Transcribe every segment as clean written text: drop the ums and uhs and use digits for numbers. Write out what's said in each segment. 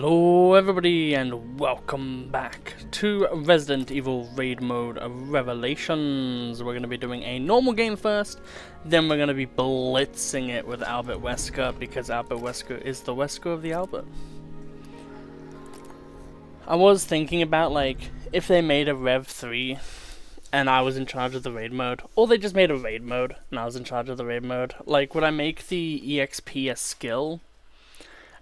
Hello everybody and welcome back to Resident Evil Raid Mode Revelations. We're going to be doing a normal game first, then we're going to be blitzing it with Albert Wesker because Albert Wesker is the Wesker of the Albert. I was thinking about if they made a Rev2 and I was in charge of the raid mode, or they just made a raid mode and I was in charge of the raid mode. Would I make the EXP a skill?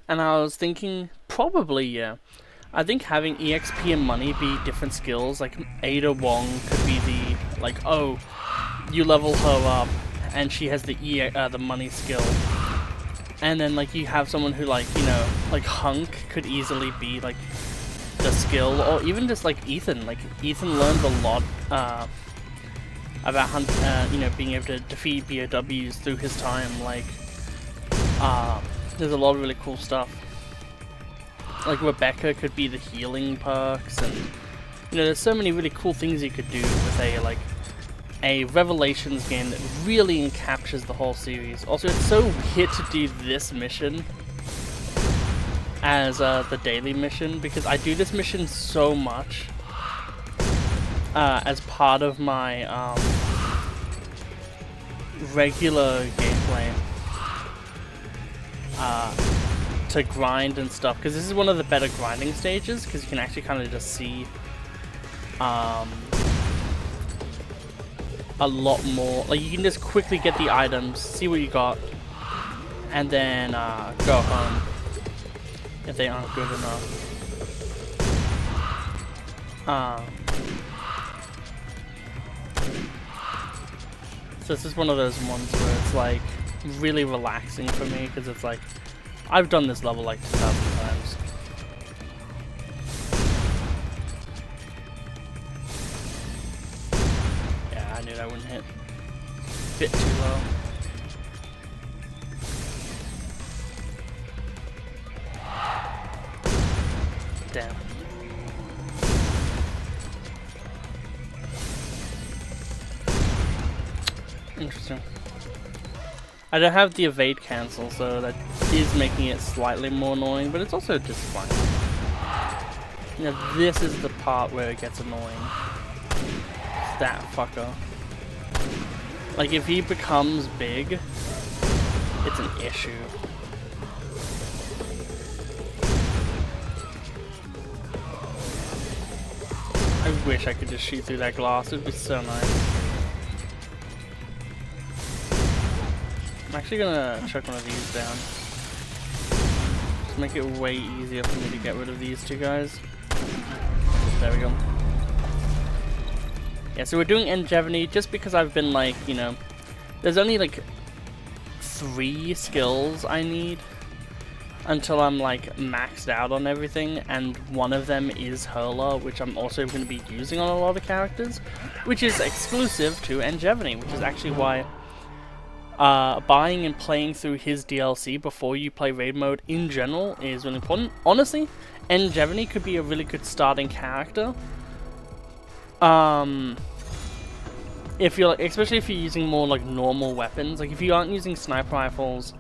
And I was thinking, probably, yeah. I think having EXP and money be different skills, like Ada Wong could be the, oh, you level her up, and she has the money skill. And then, you have someone who, Hunk could easily be, the skill, or even just, Ethan. Ethan learned a lot, about, being able to defeat BOWs through his time, there's a lot of really cool stuff. Rebecca could be the healing perks, and there's so many really cool things you could do with a Revelations game that really captures the whole series. Also, it's so weird to do this mission as the daily mission, because I do this mission so much as part of my regular gameplay. To grind and stuff, because this is one of the better grinding stages, because you can actually kind of just see a lot more. You can just quickly get the items, see what you got, and then go home if they aren't good enough. So this is one of those ones where it's really relaxing for me, because it's I've done this level 2,000 times. Yeah, I knew that wouldn't hit. Bit too low. Damn. Interesting. I don't have the evade cancel, so that is making it slightly more annoying, but it's also just fun. This is the part where it gets annoying. It's that fucker. If he becomes big, it's an issue. I wish I could just shoot through that glass, it'd be so nice. I'm actually gonna chuck one of these down. Just make it way easier for me to get rid of these two guys. There we go. Yeah, so we're doing Engevany just because I've been there's only 3 skills I need until I'm maxed out on everything, and one of them is Hurler, which I'm also going to be using on a lot of characters, which is exclusive to Engevany, which is actually why buying and playing through his DLC before you play raid mode in general is really important. Honestly, Engevany could be a really good starting character. If you're especially if you're using more normal weapons, if you aren't using sniper rifles,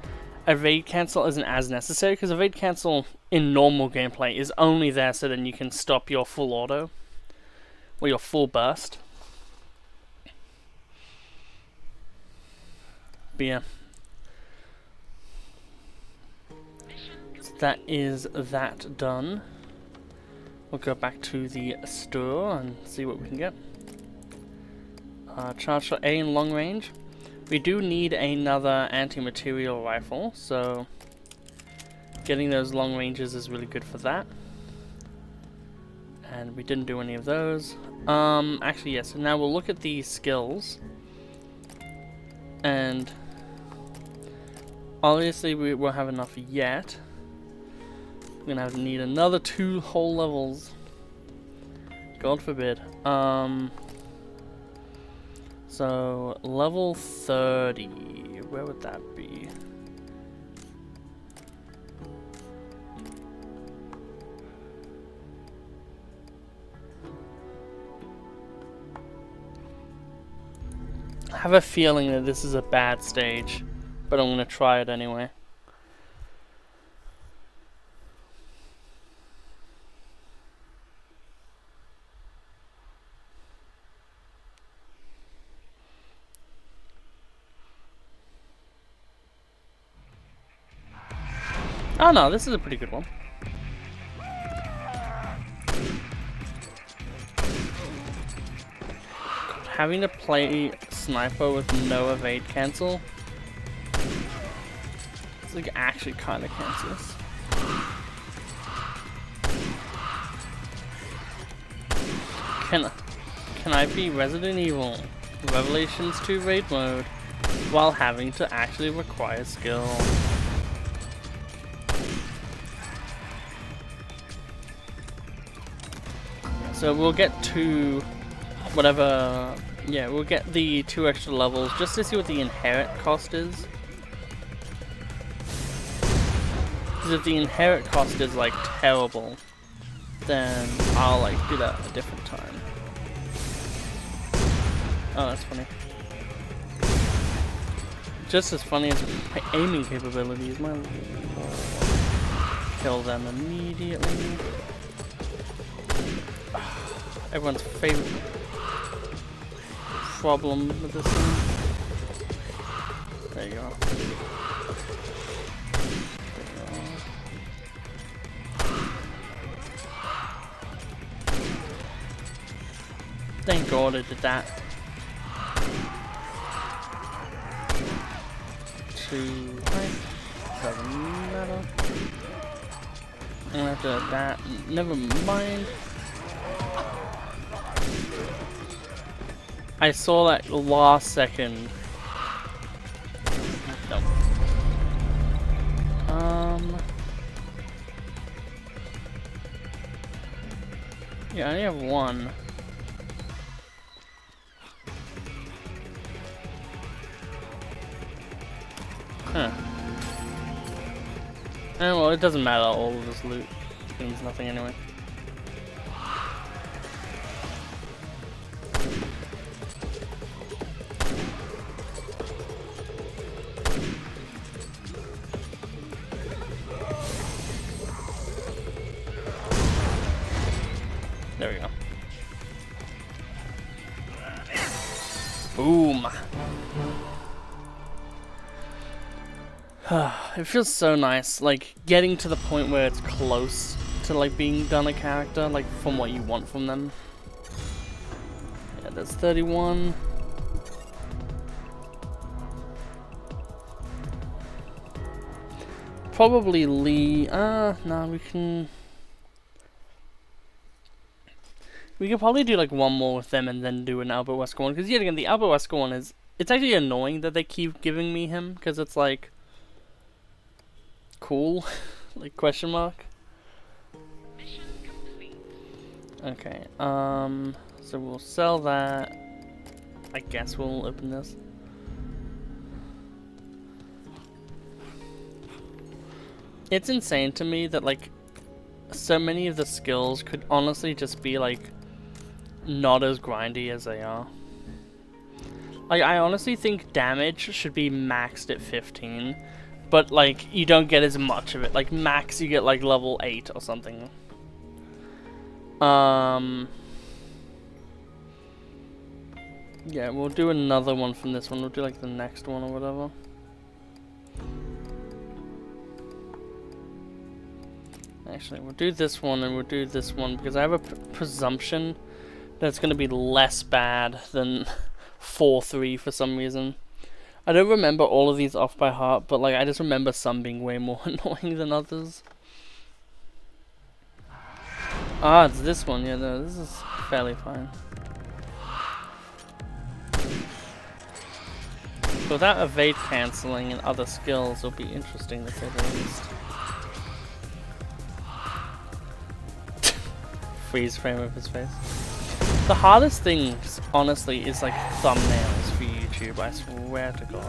evade cancel isn't as necessary, because evade cancel in normal gameplay is only there so then you can stop your full auto or your full burst. But yeah, so that is that done. We'll go back to the store and see what we can get. Charge shot A in long range. We do need another anti-material rifle, so getting those long ranges is really good for that. And we didn't do any of those. Actually, yes. So now we'll look at the skills. And obviously we won't have enough yet. We're gonna need another 2 whole levels. God forbid. So level 30, where would that be? I have a feeling that this is a bad stage, but I'm gonna try it anyway. Oh no, this is a pretty good one. Having to play sniper with no evade cancel, it's like actually kind of cancerous. Can I be Resident Evil Revelations 2 raid mode while having to actually require skill? So we'll get to whatever, yeah, we'll get the 2 extra levels just to see what the inherit cost is. Because if the inherit cost is like terrible, then I'll like do that a different time. Oh, that's funny. Just as funny as my aiming capabilities. My lord. Kill them immediately. Everyone's favorite problem with this thing. There you go. Thank God I did that. Doesn't matter. And after that, never mind. I saw that last second. Nope. Yeah, I only have one. Huh. Well, it doesn't matter, all of this loot means nothing anyway. There we go. Boom! It feels so nice, like, getting to the point where it's close to, like, being done a character, like, from what you want from them. Yeah, that's 31. Probably Lee, no, we could probably do, like, one more with them and then do an Albert Wesker one, because yet again, the Albert Wesker one is, it's actually annoying that they keep giving me him, because it's like, cool, like question mark. Mission complete. Okay, so we'll sell that. I guess we'll open this. It's insane to me that like so many of the skills could honestly just be like not as grindy as they are. Like I honestly think damage should be maxed at 15. But, like, you don't get as much of it. Like, max you get, like, level 8 or something. Yeah, we'll do another one from this one. We'll do, like, the next one or whatever. Actually, we'll do this one and we'll do this one because I have a presumption that it's going to be less bad than 4-3 for some reason. I don't remember all of these off by heart, but like I just remember some being way more annoying than others. Ah, it's this one. Yeah, no, this is fairly fine. So without evade cancelling and other skills, it'll be interesting to say the least. Freeze frame of his face. The hardest things, honestly, is like thumbnails for YouTube, I swear to God.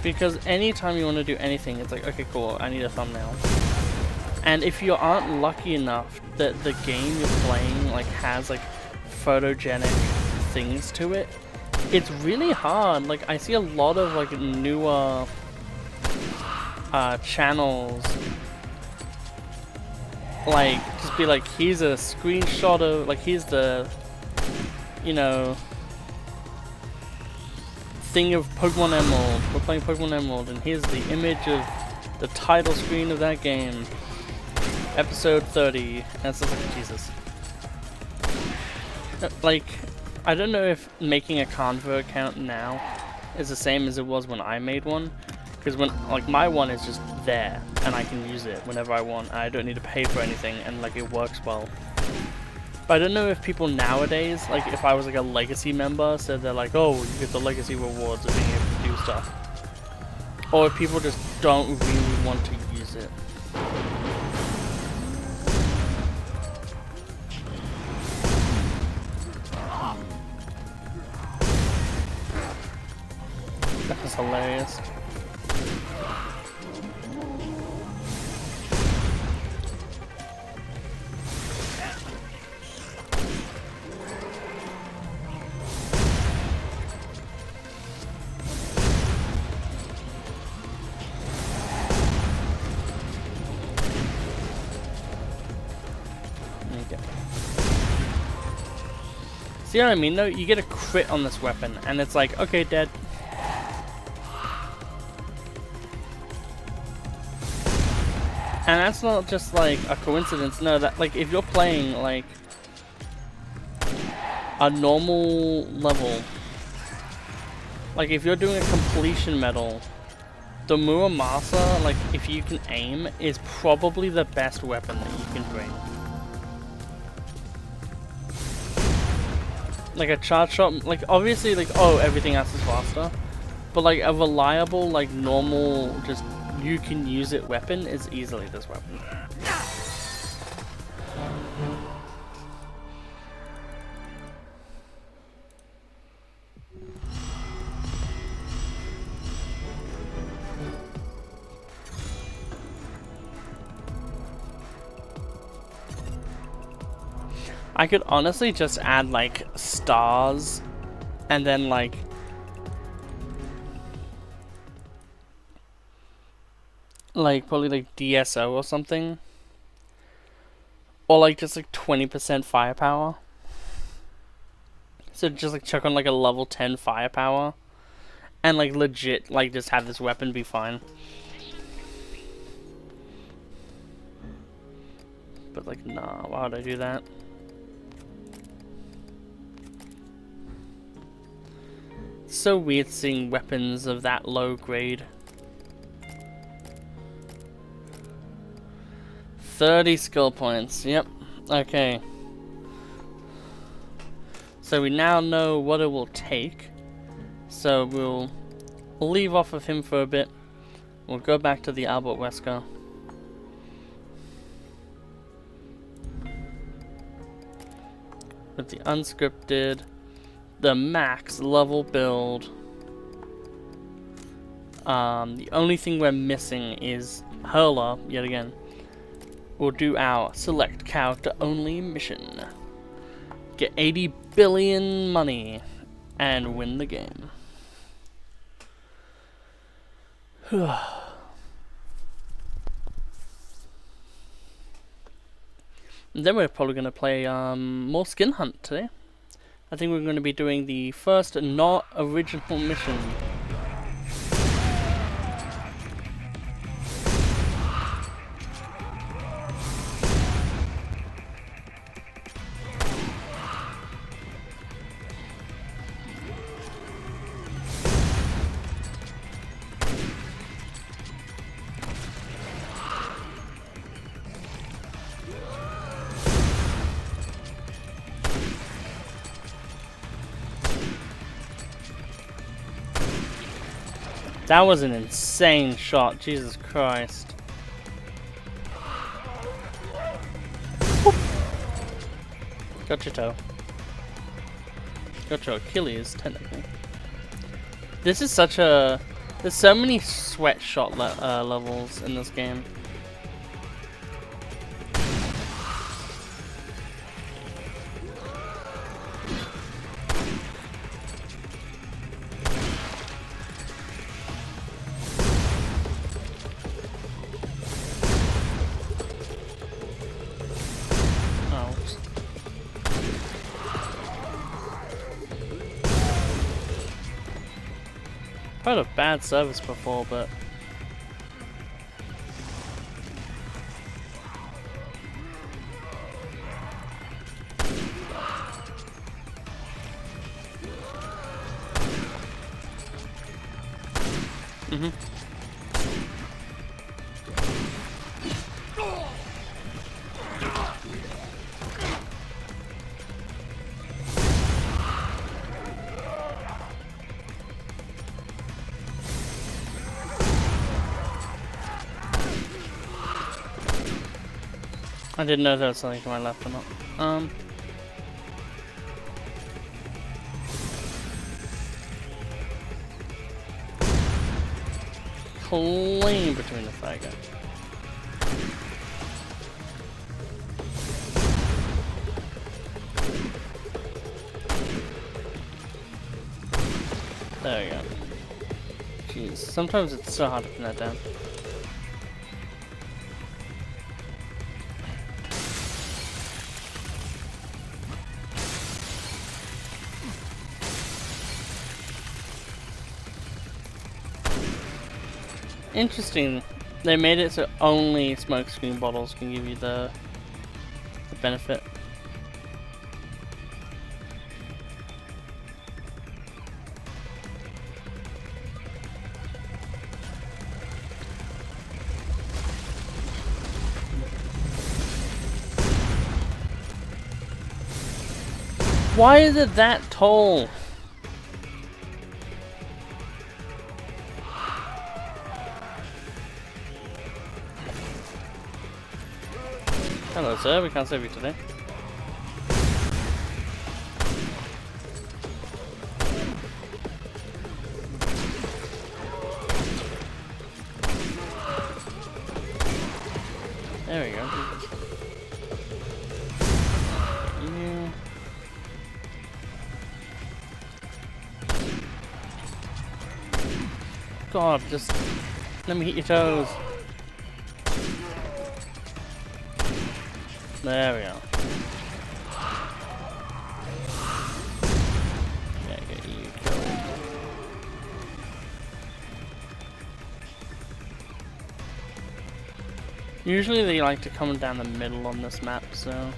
Because anytime you want to do anything, it's like, okay, cool, I need a thumbnail. And if you aren't lucky enough that the game you're playing like has like photogenic things to it, it's really hard. Like I see a lot of like newer channels like just be like, here's a screenshot of like, here's the, you know, thing of Pokemon Emerald. We're playing Pokemon Emerald, and here's the image of the title screen of that game. Episode 30. And it's like, Jesus. Like, I don't know if making a Convo account now is the same as it was when I made one. Because when, like, my one is just there, and I can use it whenever I want. I don't need to pay for anything, and, like, it works well. But I don't know if people nowadays, like, if I was, like, a Legacy member, so they're like, oh, you get the Legacy rewards of being able to do stuff. Or if people just don't really want to use it. That was hilarious. See what I mean though? You get a crit on this weapon, and it's like, okay, dead. And that's not just like a coincidence, no, that like if you're playing like a normal level, like if you're doing a completion medal, the Muramasa, like if you can aim, is probably the best weapon that you can bring. Like a charge shot, like obviously like, oh, everything else is faster, but like a reliable, like normal, just you can use it weapon is easily this weapon. I could honestly just add like stars and then like probably like DSO or something, or like just like 20% firepower, so just like chuck on like a level 10 firepower and like legit like just have this weapon be fine. But like, nah, why would I do that? It's so weird seeing weapons of that low grade. 30 skill points, yep, okay. So we now know what it will take. So we'll leave off of him for a bit. We'll go back to the Albert Wesker. With the unscripted, the max level build. The only thing we're missing is Hurler, yet again. We'll do our select character only mission. Get 80 billion money and win the game. And then we're probably going to play more Skin Hunt today. I think we're going to be doing the first not original mission. That was an insane shot, Jesus Christ. Whoop. Got your toe. Got your Achilles, technically. This is such a... There's so many sweatshot levels in this game. Heard of bad service before, but I didn't know there was something to my left or not. Clean between the faggot. There we go. Jeez, sometimes it's so hard to pin that down. Interesting. They made it so only smokescreen bottles can give you the benefit. Why is it that tall? Hello, sir. We can't save you today. There we go. You. God, just let me hit your toes. There we go. Yeah, get you killed. Usually they like to come down the middle on this map, so...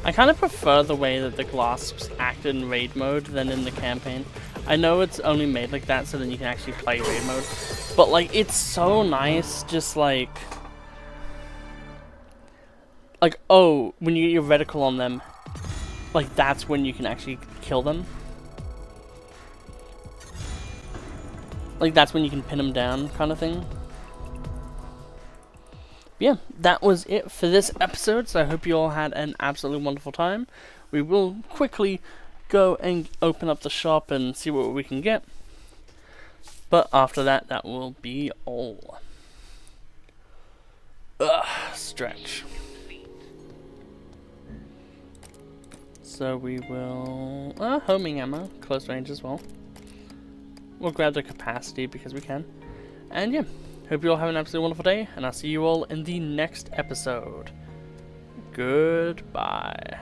I kind of prefer the way that the Glasps act in raid mode than in the campaign. I know it's only made like that so then you can actually play raid mode, but like it's so nice just like oh, when you get your reticle on them, like that's when you can actually kill them. Like that's when you can pin them down kind of thing. Yeah, that was it for this episode, so I hope you all had an absolutely wonderful time. We will quickly go and open up the shop and see what we can get. But after that, that will be all. Stretch. So we will... homing ammo, close range as well. We'll grab the capacity because we can. And yeah. Hope you all have an absolutely wonderful day, and I'll see you all in the next episode. Goodbye.